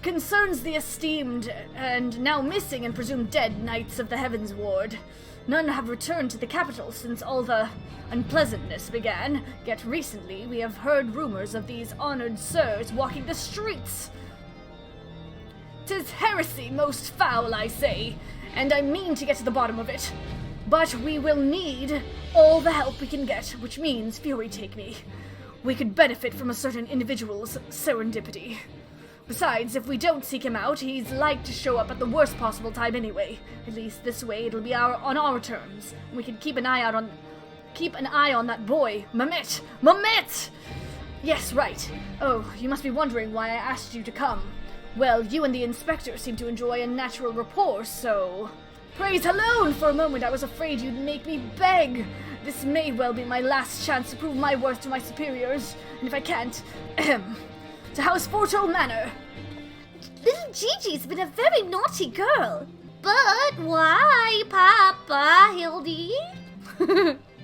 It concerns the esteemed and now missing and presumed dead knights of the Heavensward. None have returned to the capital since all the unpleasantness began, yet recently we have heard rumors of these honored sirs walking the streets. 'Tis heresy most foul, I say, and I mean to get to the bottom of it. But we will need all the help we can get, which means, fury take me, we could benefit from a certain individual's serendipity. Besides, if we don't seek him out, he's like to show up at the worst possible time anyway. At least this way it'll be on our terms. We can keep an eye on that boy, Mehmet! Mehmet! Yes, right. Oh, you must be wondering why I asked you to come. Well, you and the inspector seem to enjoy a natural rapport, so... Praise alone! For a moment I was afraid you'd make me beg. This may well be my last chance to prove my worth to my superiors, and if I can't, to House Foretold Manor. Little Gigi's been a very naughty girl. But why, Papa Hildy?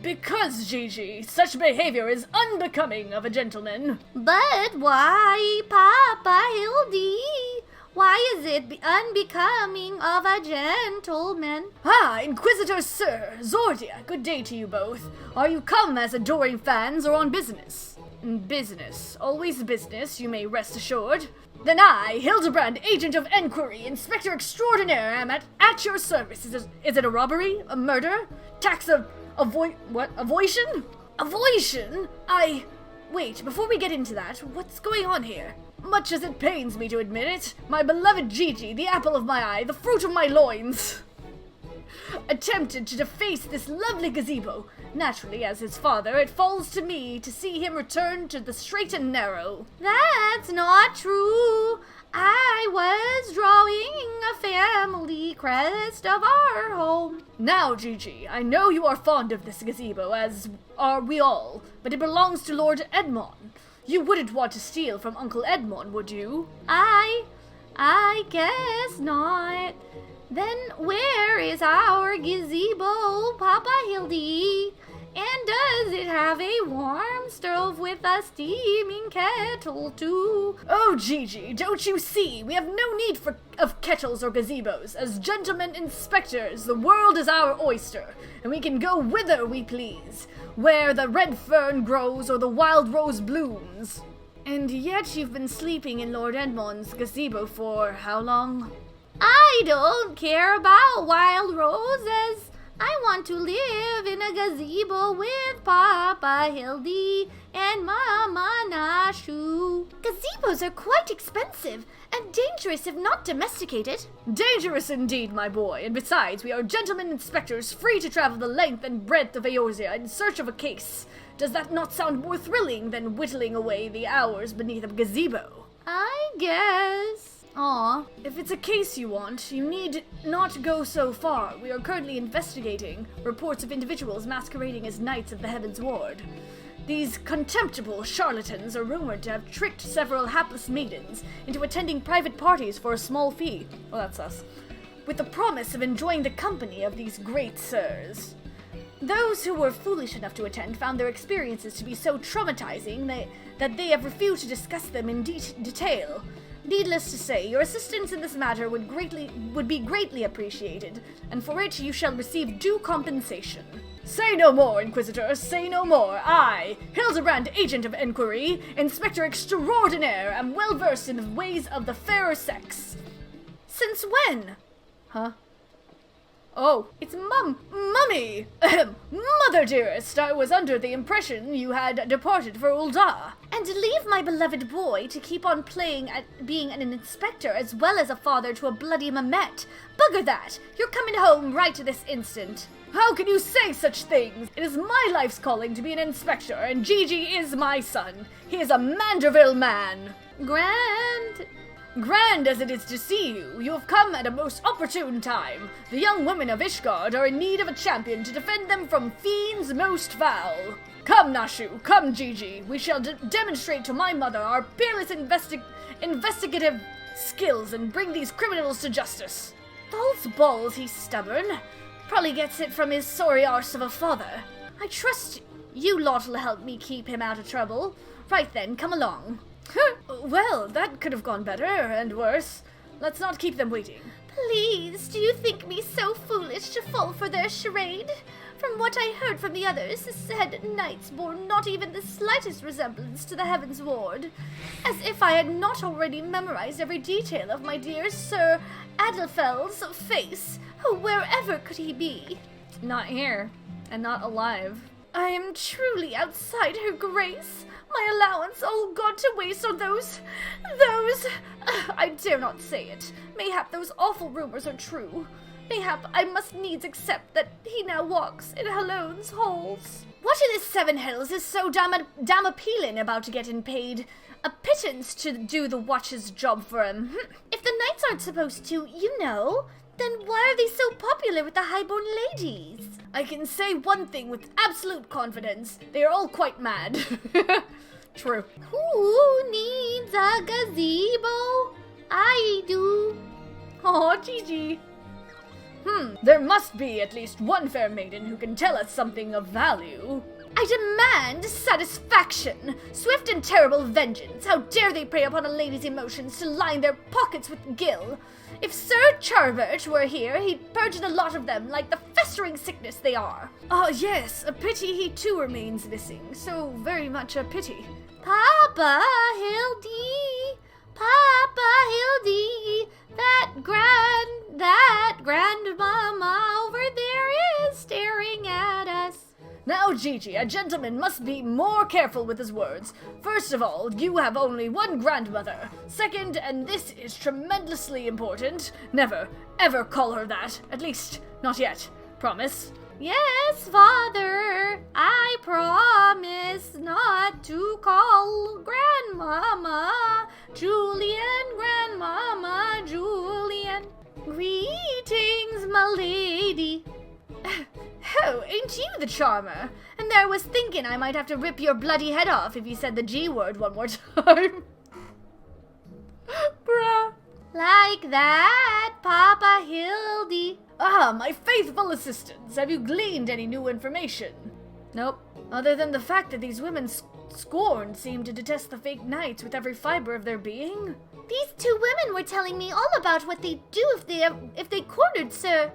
Because, Gigi, such behavior is unbecoming of a gentleman. But why, Papa Hildy? Why is it unbecoming of a gentleman? Ah, Inquisitor Sir, Zordia, good day to you both. Are you come as adoring fans or on business? Business. Always business, you may rest assured. Then I, Hildebrand, Agent of Enquiry, Inspector Extraordinaire, am at your service. Is it a robbery? A murder? Tax of... Avoision? Avoision? Wait, before we get into that, what's going on here? Much as it pains me to admit it, my beloved Gigi, the apple of my eye, the fruit of my loins, attempted to deface this lovely gazebo. Naturally, as his father, it falls to me to see him return to the straight and narrow. That's not true. I was drawing a family crest of our home. Now, Gigi, I know you are fond of this gazebo, as are we all, but it belongs to Lord Edmond. You wouldn't want to steal from Uncle Edmond, would you? I guess not. Then where is our gazebo, Papa Hildy? And does it have a warm stove with a steaming kettle, too? Oh, Gigi, don't you see? We have no need of kettles or gazebos. As gentlemen inspectors, the world is our oyster, and we can go whither we please, where the red fern grows or the wild rose blooms. And yet you've been sleeping in Lord Edmond's gazebo for how long? I don't care about wild roses. I want to live in a gazebo with Papa Hildy and Mama Nashu. Gazebos are quite expensive and dangerous if not domesticated. Dangerous indeed, my boy, and besides, we are gentlemen inspectors free to travel the length and breadth of Eorzea in search of a case. Does that not sound more thrilling than whittling away the hours beneath a gazebo? I guess. Aw, if it's a case you want, you need not go so far. We are currently investigating reports of individuals masquerading as knights of the Heavensward. These contemptible charlatans are rumored to have tricked several hapless maidens into attending private parties for a small fee, well, that's us, with the promise of enjoying the company of these great sirs. Those who were foolish enough to attend found their experiences to be so traumatizing that they have refused to discuss them in detail. Needless to say, your assistance in this matter would be greatly appreciated, and for it you shall receive due compensation. Say no more, Inquisitor, say no more. I, Hildebrand, Agent of Enquiry, Inspector Extraordinaire, am well versed in the ways of the fairer sex. Since when? Huh? Oh, it's Mummy! Mother dearest, I was under the impression you had departed for Ul'dah. And leave my beloved boy to keep on playing at being an inspector as well as a father to a bloody Mehmet. Bugger that! You're coming home right this instant. How can you say such things? It is my life's calling to be an inspector, and Gigi is my son. He is a Manderville man. Grand as it is to see you, you have come at a most opportune time. The young women of Ishgard are in need of a champion to defend them from fiends most foul. Come, Nashu, come, Gigi. We shall demonstrate to my mother our peerless investigative skills and bring these criminals to justice. False balls, he's stubborn. Probably gets it from his sorry arse of a father. I trust you lot'll help me keep him out of trouble. Right then, come along. Well, that could have gone better, and worse. Let's not keep them waiting. Please, do you think me so foolish to fall for their charade? From what I heard from the others, the said knights bore not even the slightest resemblance to the Heavensward. As if I had not already memorized every detail of my dear Sir Adelfel's face. Oh, wherever could he be? Not here, and not alive. I am truly outside her grace. My allowance all gone to waste on those... I dare not say it. Mayhap those awful rumors are true. Mayhap I must needs accept that he now walks in Halone's halls. What in the seven hells is so damn appealing about getting paid a pittance to do the watch's job for him? If the knights aren't supposed to, you know, then why are they so popular with the highborn ladies? I can say one thing with absolute confidence. They are all quite mad. True. Who needs a gazebo? I do. Oh, Gigi. There must be at least one fair maiden who can tell us something of value. I demand satisfaction, swift and terrible vengeance. How dare they prey upon a lady's emotions to line their pockets with gil? If Sir Charbert were here, he'd purge the lot of them like the festering sickness they are. Oh, yes, a pity he too remains missing. So very much a pity. Papa Hildy, Papa Hildy, that grandmama over there is staring at us. Now, Gigi, a gentleman must be more careful with his words. First of all, you have only one grandmother. Second, and this is tremendously important, never, ever call her that. At least, not yet. Promise? Yes, Father, I promise not to call Grandmama Julian, Grandmama Julian. Greetings, my lady. Oh, ain't you the charmer? And there I was thinking I might have to rip your bloody head off if you said the G word one more time. Bruh. Like that, Papa Hildy. Ah, my faithful assistants, have you gleaned any new information? Nope. Other than the fact that these women scorned seem to detest the fake knights with every fiber of their being. These two women were telling me all about what they'd do if they cornered Sir.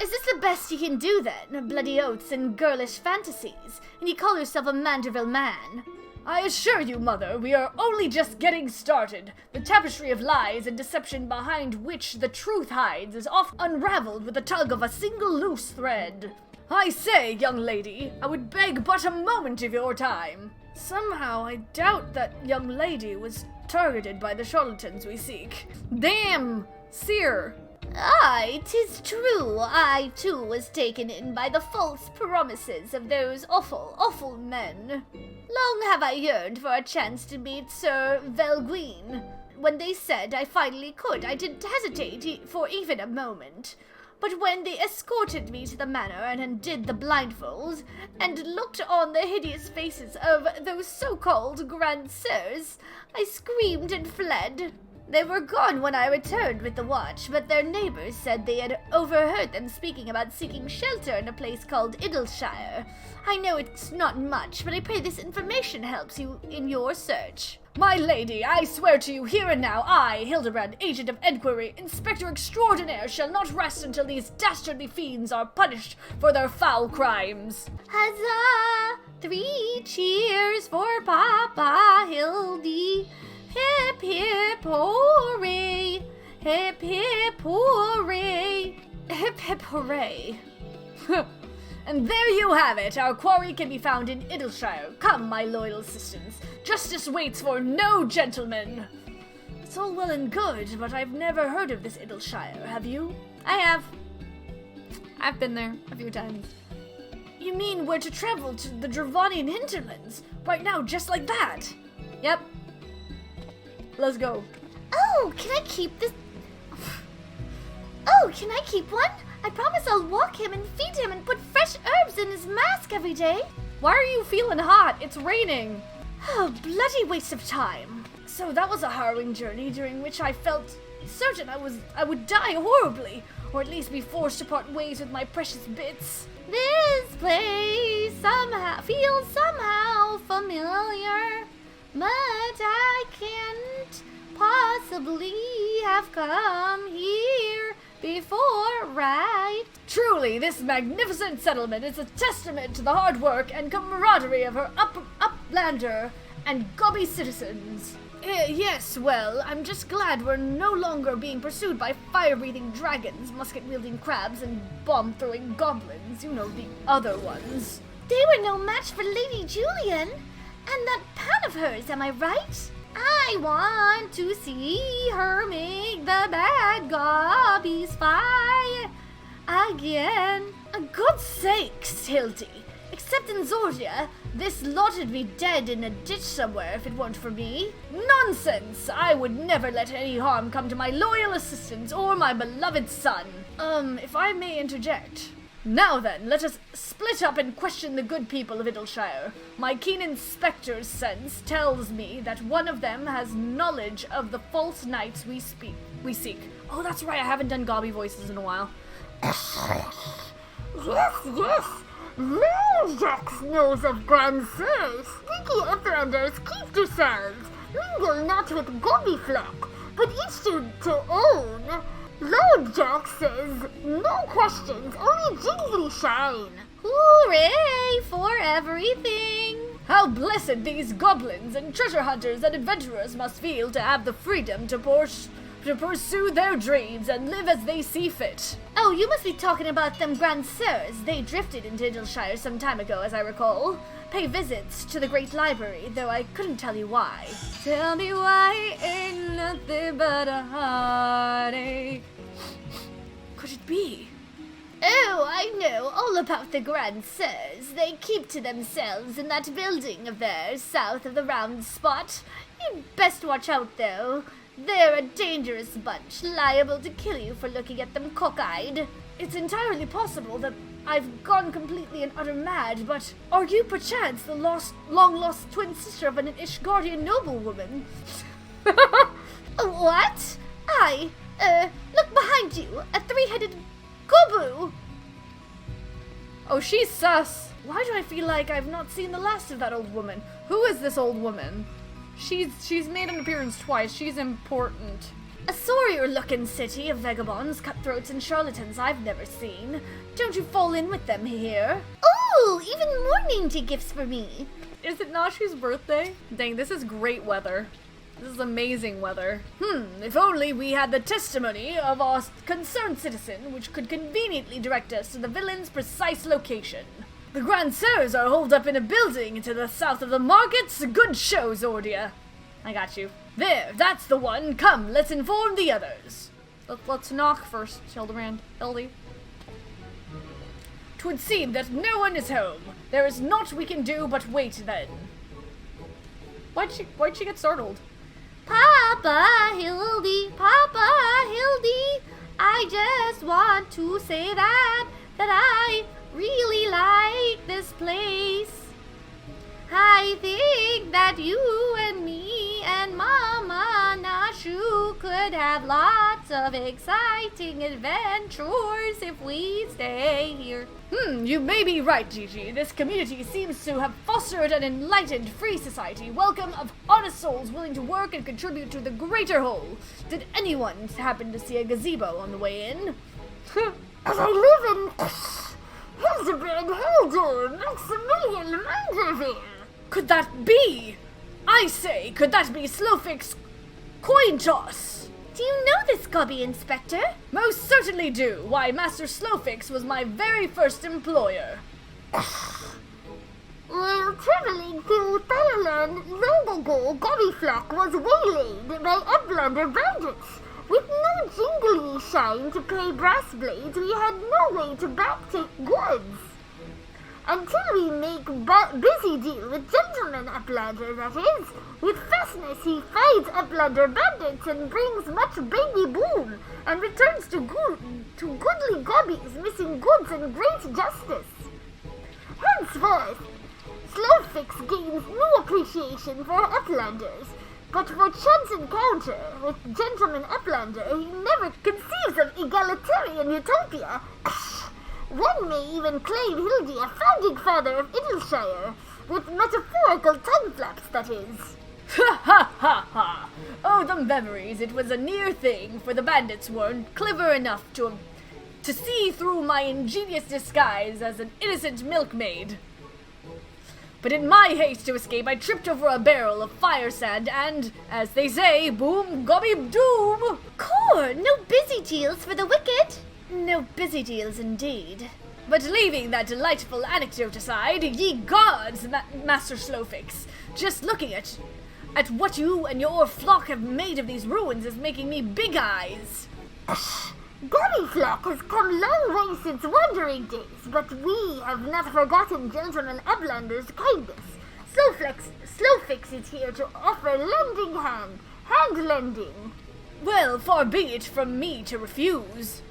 Is this the best you can do then? Bloody oaths and girlish fantasies, and you call yourself a Manderville man? I assure you, Mother, we are only just getting started. The tapestry of lies and deception behind which the truth hides is oft unraveled with the tug of a single loose thread. I say, young lady, I would beg but a moment of your time. Somehow I doubt that young lady was targeted by the charlatans we seek. Damn, Seer! Aye, 'tis true, I too was taken in by the false promises of those awful, awful men. Long have I yearned for a chance to meet Sir Velguin. When they said I finally could, I didn't hesitate for even a moment. But when they escorted me to the manor and undid the blindfold, and looked on the hideous faces of those so-called grand sirs, I screamed and fled. They were gone when I returned with the watch, but their neighbors said they had overheard them speaking about seeking shelter in a place called Idleshire. I know it's not much, but I pray this information helps you in your search. My lady, I swear to you here and now, I, Hildebrand, agent of enquiry, inspector extraordinaire, shall not rest until these dastardly fiends are punished for their foul crimes. Huzzah! 3 cheers for Papa Hildy. Hip, hip, hooray! Hip, hip, hooray! Hip, hip, hooray! And there you have it! Our quarry can be found in Idleshire. Come, my loyal assistants. Justice waits for no gentleman! It's all well and good, but I've never heard of this Idleshire, have you? I have. I've been there a few times. You mean we're to travel to the Dravonian hinterlands? Right now, just like that? Yep. Let's go. Oh, can I keep this? Oh, can I keep one? I promise I'll walk him and feed him and put fresh herbs in his mask every day. Why are you feeling hot? It's raining. Oh, bloody waste of time. So that was a harrowing journey during which I felt certain I would die horribly, or at least be forced to part ways with my precious bits. This place feels somehow familiar. But I can't probably have come here before, right? Truly, this magnificent settlement is a testament to the hard work and camaraderie of her uplander and gobby citizens. Yes, well, I'm just glad we're no longer being pursued by fire-breathing dragons, musket-wielding crabs, and bomb-throwing goblins. You know, the other ones. They were no match for Lady Julian and that pan of hers, am I right? I want to see her make the bad gobbies fly again. God's sakes, Hildy. Except in Zordia, this lot'd be dead in a ditch somewhere if it weren't for me. Nonsense! I would never let any harm come to my loyal assistants or my beloved son. If I may interject. Now then, let us split up and question the good people of Idleshire. My keen inspector's sense tells me that one of them has knowledge of the false knights we seek. Oh, that's right, I haven't done gobby voices in a while. Yes. Jax knows of grand sirs. Sneaky uplanders, keep yourselves. Mingle not with gobby flock, but each to own. Lord Jax says, no questions, only jingly shine. Hooray for everything! How blessed these goblins and treasure hunters and adventurers must feel to have the freedom to pursue their dreams and live as they see fit. Oh, you must be talking about them grand sirs. They drifted into Idleshire some time ago, as I recall. Pay visits to the great library, though I couldn't tell you why. Tell me why ain't nothing but a heartache. Could it be? Oh, I know all about the grand sirs. They keep to themselves in that building of theirs south of the round spot. You'd best watch out, though. They're a dangerous bunch, liable to kill you for looking at them cockeyed. It's entirely possible that I've gone completely and utter mad, but are you perchance the long-lost twin sister of an Ishgardian noblewoman? What? Look behind you, a three-headed gobu! Oh, she's sus. Why do I feel like I've not seen the last of that old woman? Who is this old woman? She's made an appearance twice. She's important. A sorrier-looking city of vagabonds, cutthroats, and charlatans I've never seen. Don't you fall in with them here? Ooh, even more named gifts for me. Is it Nashu's birthday? Dang, this is great weather. This is amazing weather. If only we had the testimony of our concerned citizen, which could conveniently direct us to the villain's precise location. The Grand Sirs are holed up in a building to the south of the markets. Good show, Zordia. I got you. There, that's the one. Come, let's inform the others. Let's knock first, Hildebrand. Hildy. 'Twould seem that no one is home. There is naught we can do but wait then. Why'd she get startled? Papa Hildy, I just want to say that I really like this place. I think that you and me and Mama Nashu could have lots of exciting adventures if we stay here. You may be right, Gigi. This community seems to have fostered an enlightened, free society, welcome of honest souls willing to work and contribute to the greater whole. Did anyone happen to see a gazebo on the way in? I live in Hildebrand, Maximilian Manderville. Could that be? I say, could that be Slowfix's coin toss? Do you know this gobby, Inspector? Most certainly do. Why, Master Slowfix was my very first employer. While traveling through Thailand long ago, Gobby Flock was waylaid by Uplander bandits. With no jingly shine to pay brass blades, we had no way to backtake goods. Until we make busy deal with gentleman Uplander, that is. With fastness he fights Uplander bandits and brings much baby boom, and returns to goodly gobbies missing goods and great justice. Henceforth, Slowfix gains no appreciation for Uplanders, but for chance encounter with gentleman Uplander he never conceives of egalitarian utopia. One may even claim Hildy a founding father of Idleshire, with metaphorical tongue flaps, that is. Ha ha ha ha! Oh, the some memories, it was a near thing, for the bandits weren't clever enough to see through my ingenious disguise as an innocent milkmaid. But in my haste to escape, I tripped over a barrel of fire sand and, as they say, boom, gobby doom! Core, no busy deals for the wicked. No busy deals indeed. But leaving that delightful anecdote aside, ye gods, Master Slowfix, just looking at what you and your flock have made of these ruins is making me big eyes. Gobbyflock has come long way since wandering days, but we have not forgotten Gentleman Uplander's kindness. Slowfix is here to offer lending hand lending. Well, far be it from me to refuse.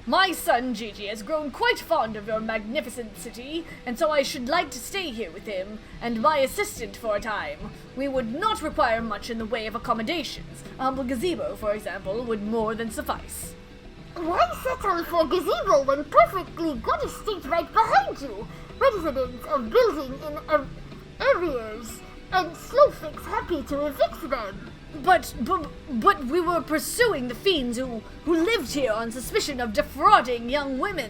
My son Gigi has grown quite fond of your magnificent city, and so I should like to stay here with him and my assistant for a time. We would not require much in the way of accommodations. A humble gazebo, for example, would more than suffice. Why settle for gazebo when perfectly good estate right behind you? Residents of building in areas, and Slowfix happy to evict them. But we were pursuing the fiends who lived here on suspicion of defrauding young women.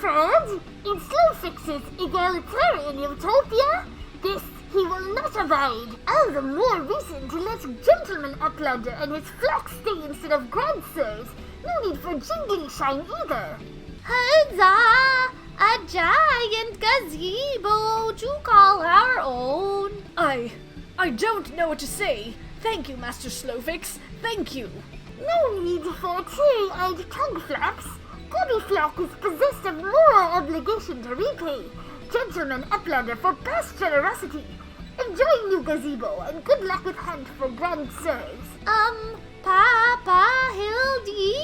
Fred, in Slowfix's egalitarian utopia, this he will not abide. All the more reason to let Gentleman Uplander and his flock stay instead of grandsires. No need for jingly shine either. Huzzah! A giant gazebo to call our own. I don't know what to say. Thank you, Master Slowfix. Thank you. No need for teary-eyed tongue flaps. Gobbyflock is possessed of moral obligation to repay Gentleman Uplander for past generosity. Enjoy new gazebo and good luck with hunt for grandsires. Papa Hildy,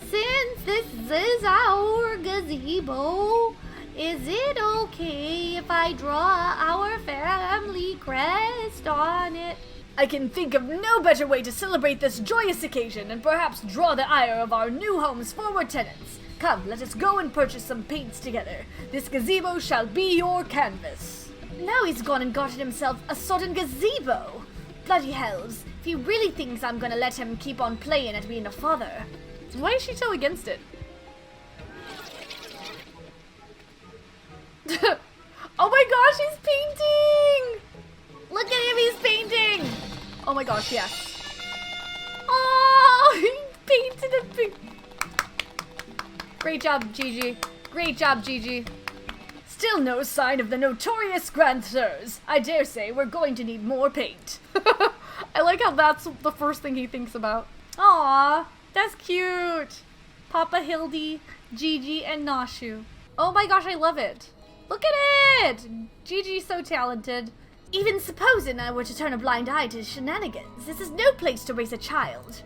since this is our gazebo, is it okay if I draw our family crest on it? I can think of no better way to celebrate this joyous occasion and perhaps draw the ire of our new home's former tenants. Come, let us go and purchase some paints together. This gazebo shall be your canvas. Now he's gone and gotten himself a sodden gazebo. Bloody hells, if he really thinks I'm gonna let him keep on playing at being a father. Why is she so against it? Oh my gosh, he's painting! Look at him, he's painting! Oh my gosh, yes. Oh, he painted a big... Great job, Gigi. Great job, Gigi. Still no sign of the notorious grandsires. I dare say we're going to need more paint. I like how that's the first thing he thinks about. Aw, that's cute. Papa Hildy, Gigi, and Nashu. Oh my gosh, I love it. Look at it! Gigi's so talented. Even supposing I were to turn a blind eye to his shenanigans, this is no place to raise a child.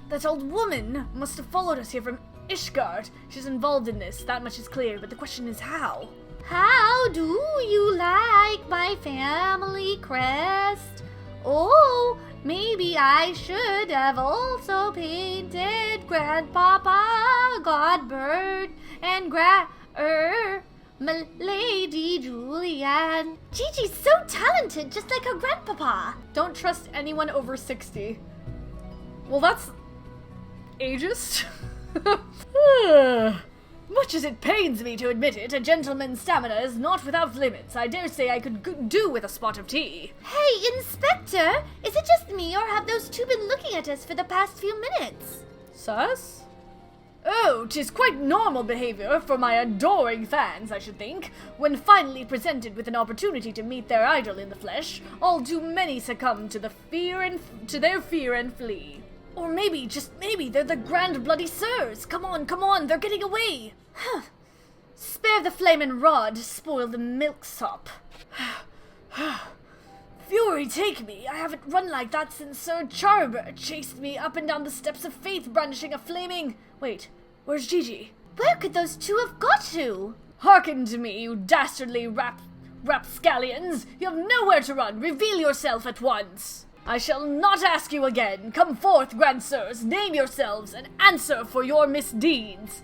That old woman must have followed us here from Ishgard. She's involved in this, that much is clear, but the question is how? How do you like my family crest? Oh, maybe I should have also painted Grandpapa Godbird and Lady Julian. Gigi's so talented, just like her grandpapa. Don't trust anyone over 60. Well, that's ageist. Much as it pains me to admit it, a gentleman's stamina is not without limits. I dare say I could do with a spot of tea. Hey, Inspector! Is it just me, or have those two been looking at us for the past few minutes? Sus? Oh, 'tis quite normal behavior for my adoring fans, I should think. When finally presented with an opportunity to meet their idol in the flesh, all too many succumb to their fear and flee. Or maybe, just maybe, they're the Grand Bloody Sirs. Come on, they're getting away. Spare the flamin' rod, spoil the milksop. Fury take me, I haven't run like that since Sir Charbert chased me up and down the steps of faith brandishing a flaming... Wait, where's Gigi? Where could those two have got to? Hearken to me, you dastardly rapscallions! You have nowhere to run, reveal yourself at once! I shall not ask you again. Come forth, grandsires, name yourselves, and answer for your misdeeds.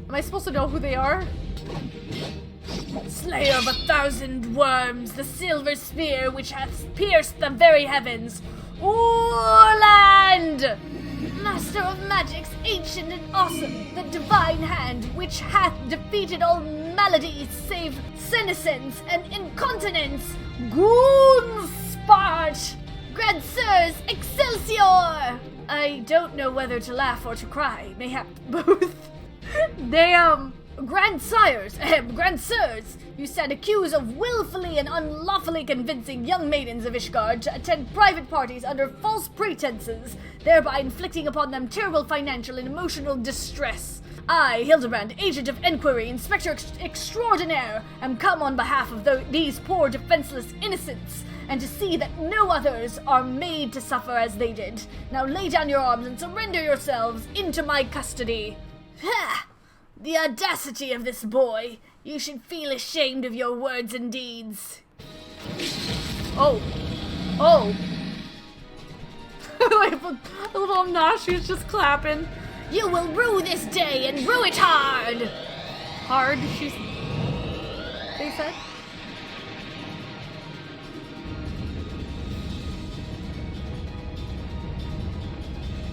Am I supposed to know who they are? Slayer of 1,000 worms, the silver spear which hath pierced the very heavens. Orland! Master of magics, ancient and awesome, the divine hand which hath defeated all maladies save senescence and incontinence. Goonspart! Grand Sirs, Excelsior! I don't know whether to laugh or to cry, mayhap both. Damn! Grandsires, Grandsires, you stand accused of willfully and unlawfully convincing young maidens of Ishgard to attend private parties under false pretenses, thereby inflicting upon them terrible financial and emotional distress. I, Hildebrand, Agent of Enquiry, Inspector Extraordinaire, am come on behalf of these poor defenseless innocents, and to see that no others are made to suffer as they did. Now lay down your arms and surrender yourselves into my custody. Ha! The audacity of this boy! You should feel ashamed of your words and deeds. Oh. Oh. I love how she's just clapping. You will rue this day and rue it hard! Hard, they said?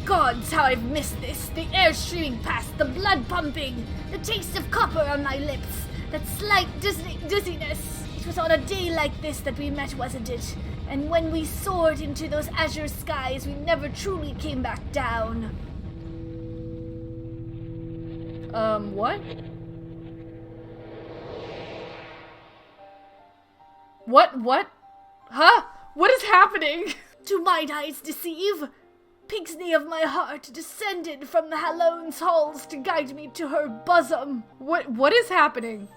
Gods, how I've missed this! The air streaming past, the blood pumping, the taste of copper on my lips, that slight dizziness. It was on a day like this that we met, wasn't it? And when we soared into those azure skies, we never truly came back down. What? What? Huh? What is happening? Do mine eyes deceive? Pixney of my heart descended from the Halone's halls to guide me to her bosom. What is happening?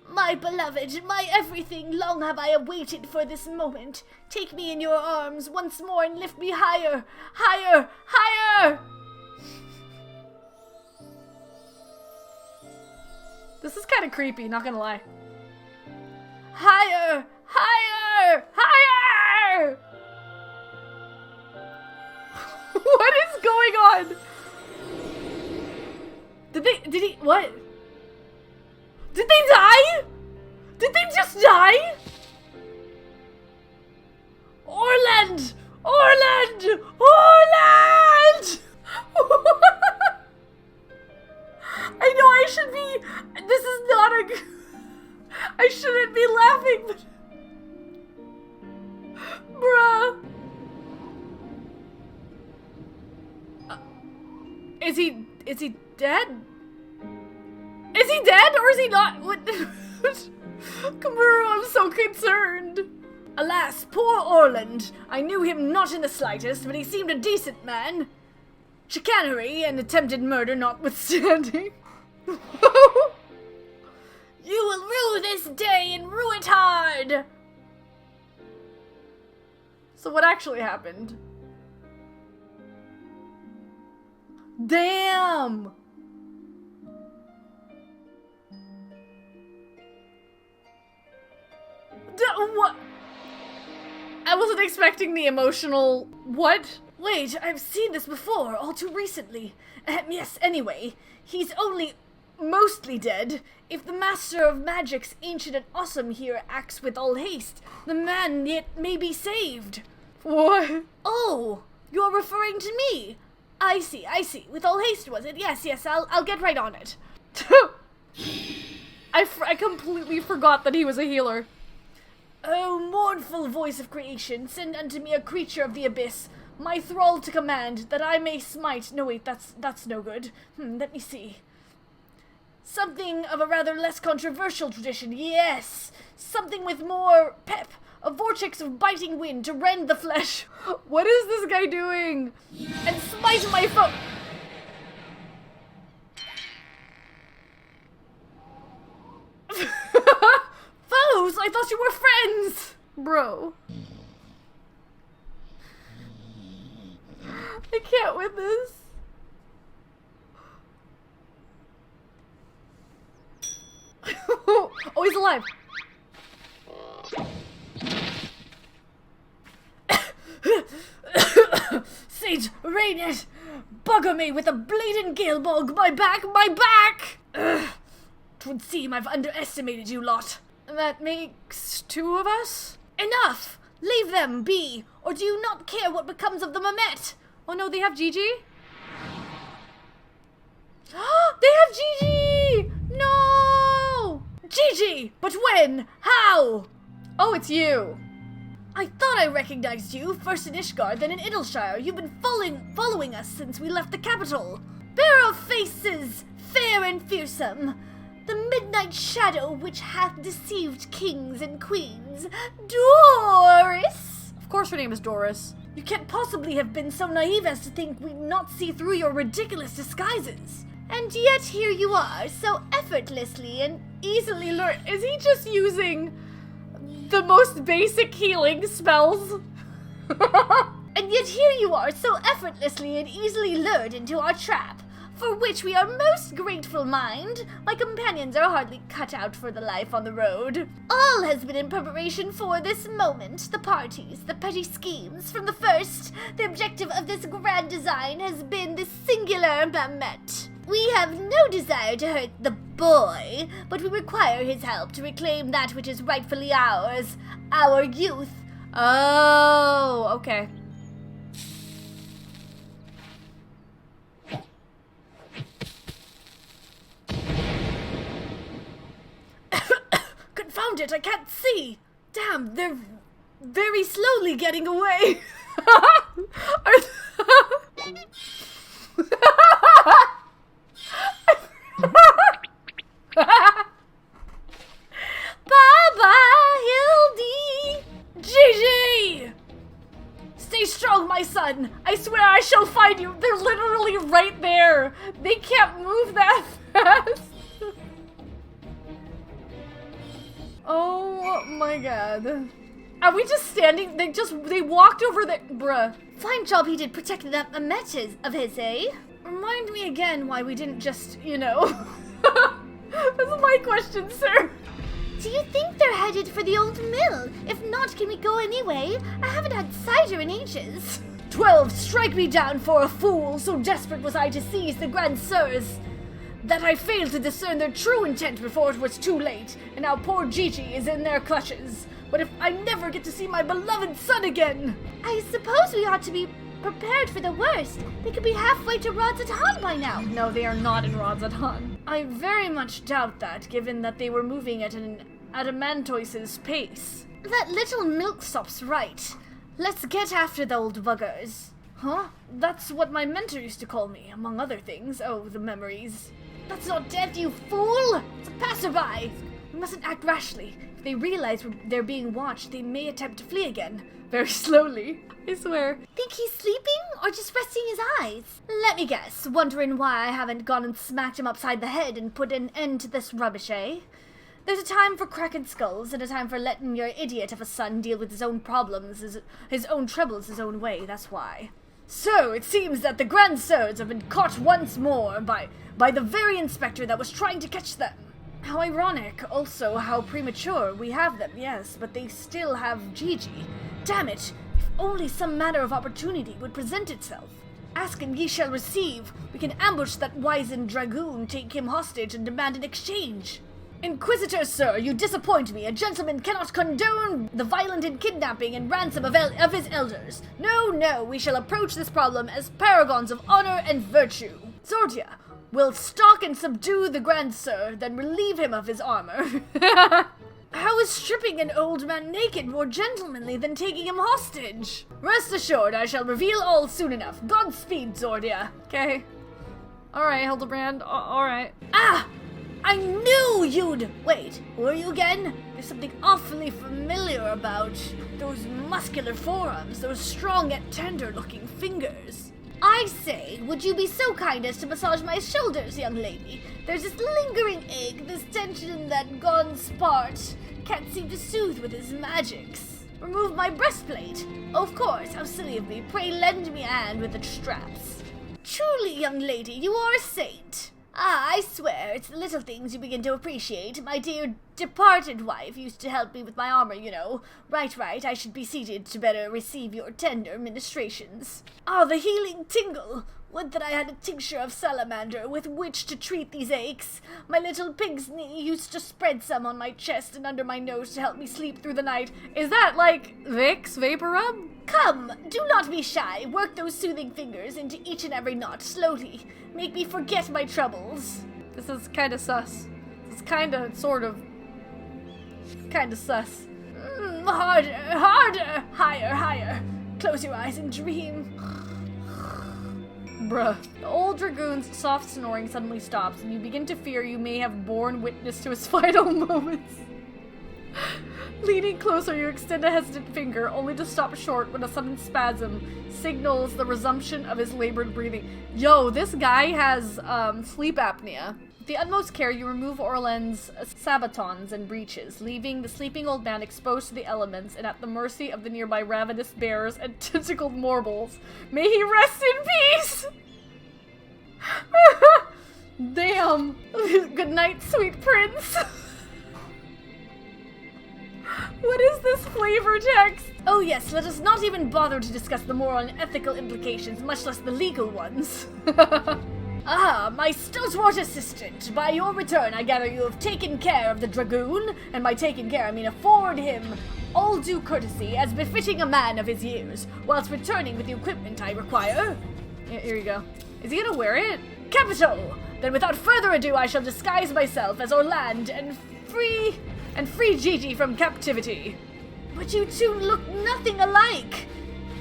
My beloved, my everything, long have I awaited for this moment. Take me in your arms once more and lift me higher, higher, higher! This is kind of creepy, not gonna lie. Higher! Higher! Higher! What is going on? What? Did they die? Did they just die? Orland! Orland! Orland! I know I should be, this is not a, I shouldn't be laughing, but bruh. Is he dead? Is he dead or is he not? What? Kamuru, I'm so concerned. Alas, poor Orland. I knew him not in the slightest, but he seemed a decent man. Chicanery and attempted murder notwithstanding. You will rue this day and rue it hard. So what actually happened? Damn! What? I wasn't expecting the emotional... What? Wait, I've seen this before, all too recently. Yes, anyway, he's only mostly dead. If the Master of Magic's ancient and awesome here acts with all haste, the man yet may be saved. What? Oh, you're referring to me. I see. With all haste, was it? Yes, I'll get right on it. I completely forgot that he was a healer. Oh, mournful voice of creation, send unto me a creature of the abyss, my thrall to command, that I may smite... No, wait, that's no good. Let me see. Something of a rather less controversial tradition, yes! Something with more pep, a vortex of biting wind to rend the flesh. What is this guy doing? And smite my foe... Foes? I thought you were friends! Bro. I can't with this. Oh, he's alive. Sage, rain it! Bugger me with a bleeding gilbog! My back! My back! Ugh. 'Twould seem I've underestimated you lot. That makes 2 of us? Enough! Leave them be, or do you not care what becomes of the Mamet? Oh no, they have Gigi? They have Gigi! No! Gigi! But when? How? Oh, it's you. I thought I recognized you, first in Ishgard, then in Idleshire. You've been following us since we left the capital. Bearer of faces, fair and fearsome, the midnight shadow which hath deceived kings and queens, Doris! Of course her name is Doris. You can't possibly have been so naive as to think we'd not see through your ridiculous disguises. And yet here you are, so effortlessly and easily learned. Is he just using the most basic healing spells? And yet here you are, so effortlessly and easily lured into our trap, for which we are most grateful, mind. My companions are hardly cut out for the life on the road. All has been in preparation for this moment. The parties, the petty schemes. From the first, the objective of this grand design has been the singular Mamet. We have no desire to hurt the boy, but we require his help to reclaim that which is rightfully ours, our youth. Oh, okay. Confound it, I can't see. Damn, they're very slowly getting away. Baba, Hildy! Gigi! Stay strong, my son. I swear I shall find you. They're literally right there. They can't move that fast. Oh my god. Are we just standing? They walked over there. Bruh. Fine job he did protecting that Mamet of his, eh? Remind me again why we didn't just, you know. That's my question, sir. Do you think they're headed for the old mill? If not, can we go anyway? I haven't had cider in ages. 12, strike me down for a fool. So desperate was I to seize the Grand Sirs that I failed to discern their true intent before it was too late, and now poor Gigi is in their clutches. What if I never get to see my beloved son again? I suppose we ought to be prepared for the worst. They could be halfway to Rodzatan by now. No, they are not in Rodzatan. I very much doubt that, given that they were moving at an adamantoise's pace. That little milksop's right. Let's get after the old buggers. Huh? That's what my mentor used to call me, among other things. Oh, the memories. That's not death, you fool! It's a passerby! We mustn't act rashly. If they realize they're being watched, they may attempt to flee again. Very slowly, I swear. Think he's sleeping or just resting his eyes? Let me guess, wondering why I haven't gone and smacked him upside the head and put an end to this rubbish, eh? There's a time for cracking skulls and a time for letting your idiot of a son deal with his own problems, his own troubles his own way, that's why. So, it seems that the Grand Sirs have been caught once more by the very inspector that was trying to catch them. How ironic, also how premature. We have them, yes, but they still have Gigi. Damn it, if only some matter of opportunity would present itself. Ask and ye shall receive. We can ambush that wizened dragoon, take him hostage, and demand an exchange. Inquisitor, sir, you disappoint me. A gentleman cannot condone the violent and kidnapping and ransom of his elders. No, we shall approach this problem as paragons of honor and virtue. Zordia will stalk and subdue the Grand Sir, then relieve him of his armor. How is stripping an old man naked more gentlemanly than taking him hostage? Rest assured, I shall reveal all soon enough. Godspeed, Zordia. Okay. Alright, Hildebrand. Alright. Ah! I knew you'd... Wait, who are you again? There's something awfully familiar about those muscular forearms, those strong yet tender-looking fingers. I say, would you be so kind as to massage my shoulders, young lady? There's this lingering ache, this tension that gone spart can't seem to soothe with his magics. Remove my breastplate. Of course, how silly of me. Pray lend me a hand with the straps. Truly, young lady, you are a saint. Ah, I swear, it's the little things you begin to appreciate. My dear departed wife used to help me with my armor, you know. Right, I should be seated to better receive your tender ministrations. Ah, the healing tingle. Would that I had a tincture of salamander with which to treat these aches. My little pig's knee used to spread some on my chest and under my nose to help me sleep through the night. Is that like Vicks Vapor Rub? Come, do not be shy. Work those soothing fingers into each and every knot slowly. Make me forget my troubles. This is kinda sus. This is kinda, sort of, kinda sus. Harder, harder, higher, higher. Close your eyes and dream. Bruh. The old dragoon's soft snoring suddenly stops, and you begin to fear you may have borne witness to his final moments. Leaning closer, you extend a hesitant finger, only to stop short when a sudden spasm signals the resumption of his labored breathing. Yo, this guy has, sleep apnea. With the utmost care, you remove Orlan's sabatons and breeches, leaving the sleeping old man exposed to the elements and at the mercy of the nearby ravenous bears and tentacled morbles. May he rest in peace! Damn. Good night, sweet prince. What is this flavor text? Oh yes, let us not even bother to discuss the moral and ethical implications, much less the legal ones. Ah, my stalwart assistant. By your return, I gather you have taken care of the dragoon, and by taking care, I mean afford him all due courtesy, as befitting a man of his years, whilst returning with the equipment I require. Here you go. Is he gonna wear it? Capital! Then without further ado, I shall disguise myself as Orland and free Gigi from captivity. But you two look nothing alike.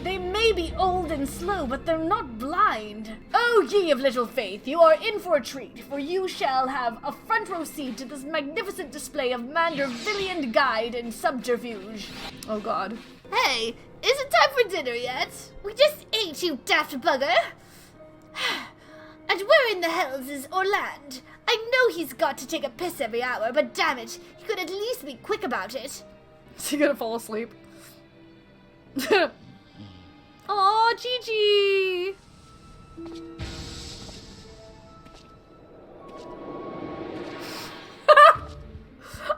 They may be old and slow, but they're not blind. Oh, ye of little faith, you are in for a treat, for you shall have a front row seat to this magnificent display of Mandervillian guide and subterfuge. Oh god. Hey, is it time for dinner yet? We just ate, you daft bugger. And where in the hells is Orland? I know he's got to take a piss every hour, but damn it, he could at least be quick about it. Is he gonna fall asleep? Aw, Gigi!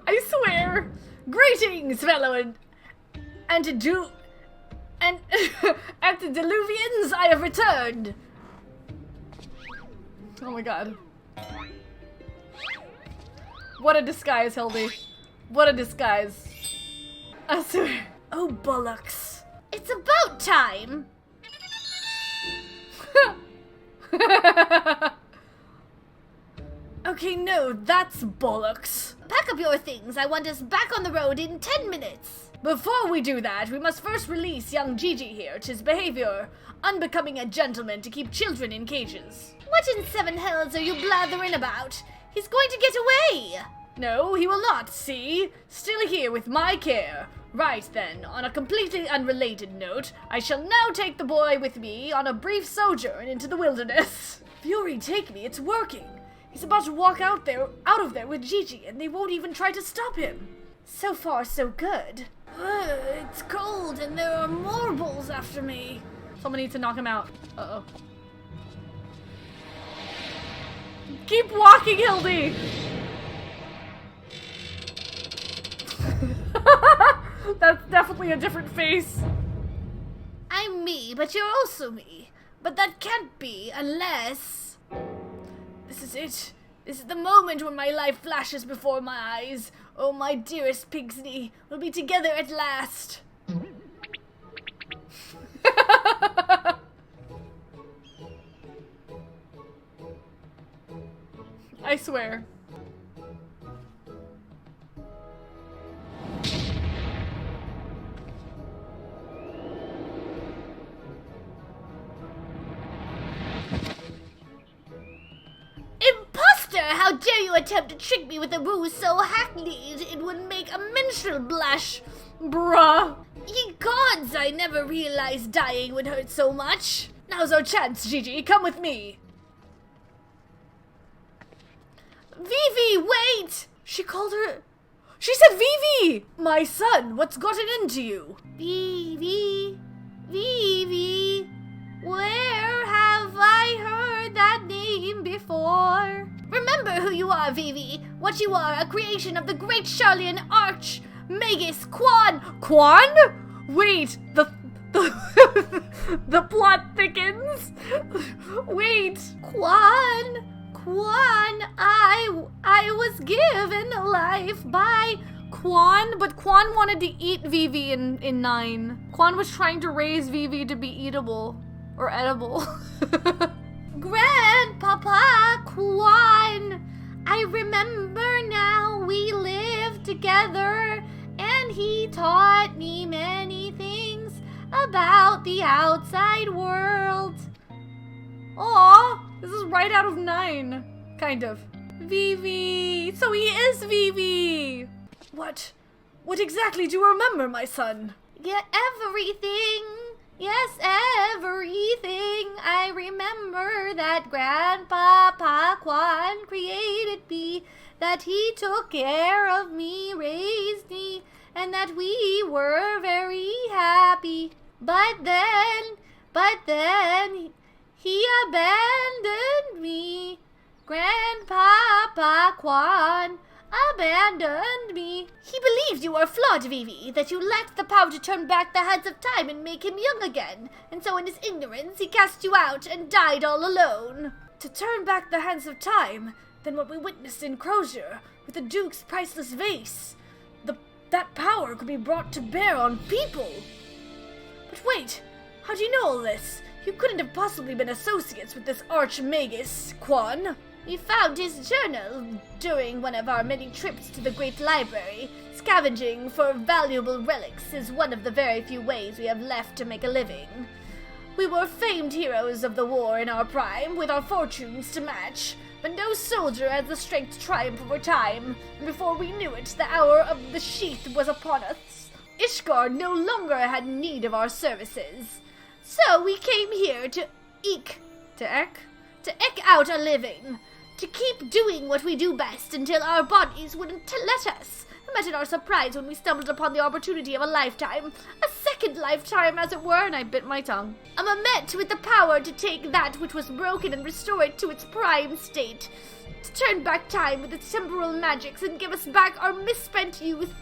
I swear! Greetings, fellow antediluvians, I have returned! Oh my god. What a disguise, Hildy. What a disguise. I swear. Oh, bollocks. It's about time! Okay, no, that's bollocks. Pack up your things. I want us back on the road in 10 minutes. Before we do that, we must first release young Gigi here. 'Tis behavior unbecoming a gentleman to keep children in cages. What in seven hells are you blathering about? He's going to get away! No, he will not, see? Still here with my care. Right then, on a completely unrelated note, I shall now take the boy with me on a brief sojourn into the wilderness. Fury, take me, it's working. He's about to walk out of there with Gigi, and they won't even try to stop him. So far, so good. It's cold, and there are morbles after me. Someone needs to knock him out. Uh-oh. Keep walking, Hildy! That's definitely a different face. I'm me, but you're also me. But that can't be unless... This is it. This is the moment when my life flashes before my eyes. Oh, my dearest Pigsney, we'll be together at last. I swear. Imposter! How dare you attempt to trick me with a ruse so hackneyed it would make a minstrel blush? Bruh. Ye gods, I never realized dying would hurt so much. Now's our chance, Gigi. Come with me. Vivi, wait! She called her... She said Vivi! My son, what's gotten into you? Vivi, Vivi, where have I heard that name before? Remember who you are, Vivi. What you are, a creation of the great Charlian Arch, Magus Quan. Quan? Wait, the The plot thickens. Wait. Quan, I was given life by Quan, but Quan wanted to eat Vivi in 9. Quan was trying to raise Vivi to be eatable. Or edible. Grandpapa Quan. I remember now we lived together, and he taught me many things about the outside world. Aw, this is right out of 9. Kind of. Vivi! So he is Vivi! What exactly do you remember, my son? Yeah, everything. Yes, everything. I remember that Grandpapa Quan created me, that he took care of me, raised me, and that we were very happy. But then he abandoned me. Grandpapa Quan abandoned me. He believed you were flawed, Vivi, that you lacked the power to turn back the hands of time and make him young again, and so in his ignorance he cast you out and died all alone. To turn back the hands of time? Then what we witnessed in Crozier, with the Duke's priceless vase, that power could be brought to bear on people. But wait, how do you know all this? You couldn't have possibly been associates with this archmagus, Quan. We found his journal during one of our many trips to the Great Library. Scavenging for valuable relics is one of the very few ways we have left to make a living. We were famed heroes of the war in our prime, with our fortunes to match, but no soldier has the strength to triumph over time, and before we knew it, the hour of the sheath was upon us. Ishgard no longer had need of our services. So we came here to eke out a living, to keep doing what we do best until our bodies wouldn't let us. Imagine our surprise when we stumbled upon the opportunity of a lifetime, a second lifetime as it were, and I bit my tongue. A Mamet with the power to take that which was broken and restore it to its prime state, to turn back time with its temporal magics and give us back our misspent youth.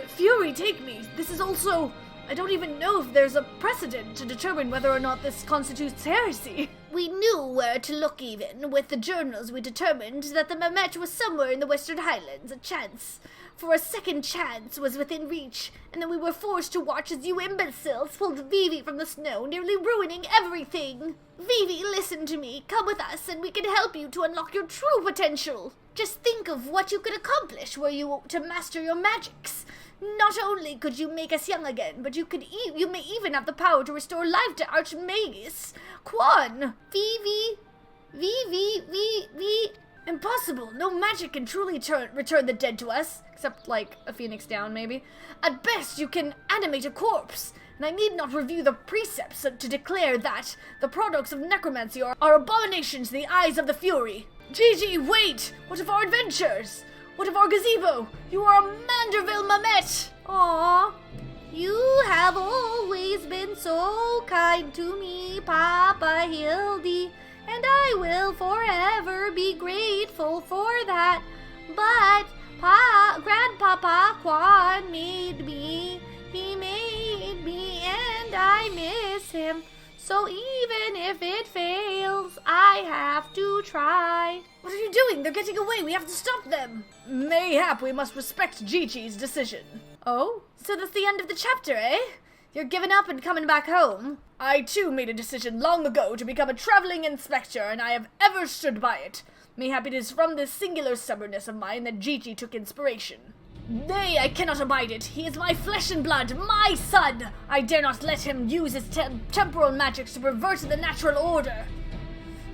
Fury, take me. This is also... I don't even know if there's a precedent to determine whether or not this constitutes heresy. We knew where to look even. With the journals we determined that the Mamet was somewhere in the Western Highlands. A chance. For a second chance was within reach, and then we were forced to watch as you imbeciles pulled Vivi from the snow, nearly ruining everything. Vivi, listen to me. Come with us, and we can help you to unlock your true potential. Just think of what you could accomplish were you to master your magics. Not only could you make us young again, but you may even have the power to restore life to Archmagus Quan. Vivi. Impossible. No magic can truly return the dead to us, except like a phoenix down, maybe. At best, you can animate a corpse, and I need not review the precepts to declare that the products of necromancy are abominations in the eyes of the Fury. Gigi, wait! What of our adventures? What of our gazebo? You are a Manderville Mamet! Aww. You have always been so kind to me, Papa Hildy, and I will forever be grateful for that. But Grandpapa Quan made me. He made me, and I miss him. So even if it fails, I have to try. What are you doing? They're getting away. We have to stop them. Mayhap we must respect Gigi's decision. Oh? So that's the end of the chapter, eh? You're giving up and coming back home? I too made a decision long ago to become a traveling inspector, and I have ever stood by it. Mayhap it is from this singular stubbornness of mine that Gigi took inspiration. Nay, I cannot abide it. He is my flesh and blood, my son! I dare not let him use his temporal magics to pervert the natural order.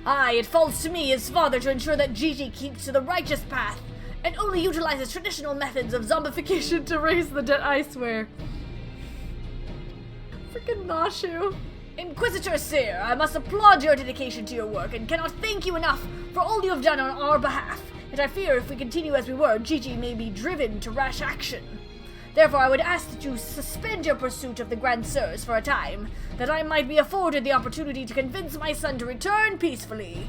Aye, it falls to me, his father, to ensure that Gigi keeps to the righteous path, and only utilizes traditional methods of zombification to raise the dead, I swear. Freaking Nashu. Inquisitor Sir, I must applaud your dedication to your work, and cannot thank you enough for all you have done on our behalf. Yet I fear if we continue as we were, Gigi may be driven to rash action. Therefore, I would ask that you suspend your pursuit of the Grand Sirs for a time, that I might be afforded the opportunity to convince my son to return peacefully.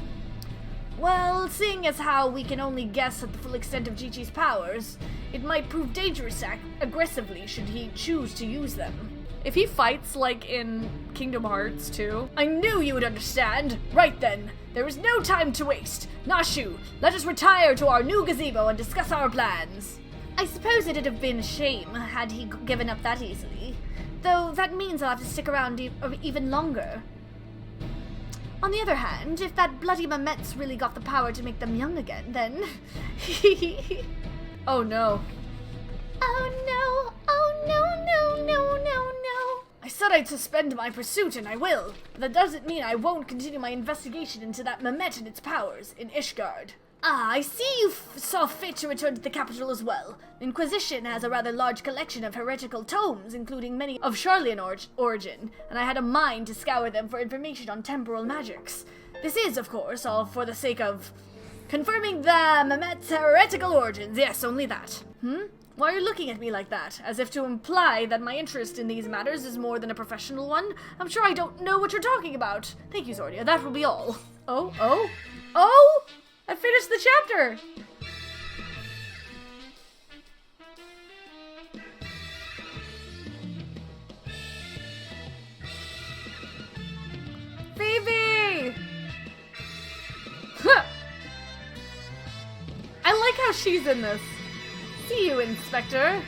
Well, seeing as how we can only guess at the full extent of Gigi's powers, it might prove dangerous to act aggressively should he choose to use them. If he fights like in Kingdom Hearts 2, I knew you would understand. Right then, there is no time to waste. Nashu, let us retire to our new gazebo and discuss our plans. I suppose it'd have been a shame had he given up that easily. Though that means I'll have to stick around even longer. On the other hand, if that bloody Mamet's really got the power to make them young again, then... Oh no. Oh no! Oh no, no, no, no, no! I said I'd suspend my pursuit, and I will. But that doesn't mean I won't continue my investigation into that Mamet and its powers in Ishgard. Ah, I see you saw fit to return to the capital as well. The Inquisition has a rather large collection of heretical tomes, including many of Charlian origin, and I had a mind to scour them for information on temporal magics. This is, of course, all for the sake of confirming the Mamet's heretical origins. Yes, only that. Why are you looking at me like that? As if to imply that my interest in these matters is more than a professional one? I'm sure I don't know what you're talking about. Thank you, Zordia. That will be all. Oh! I finished the chapter! Phoebe! I like how she's in this. See you, Inspector.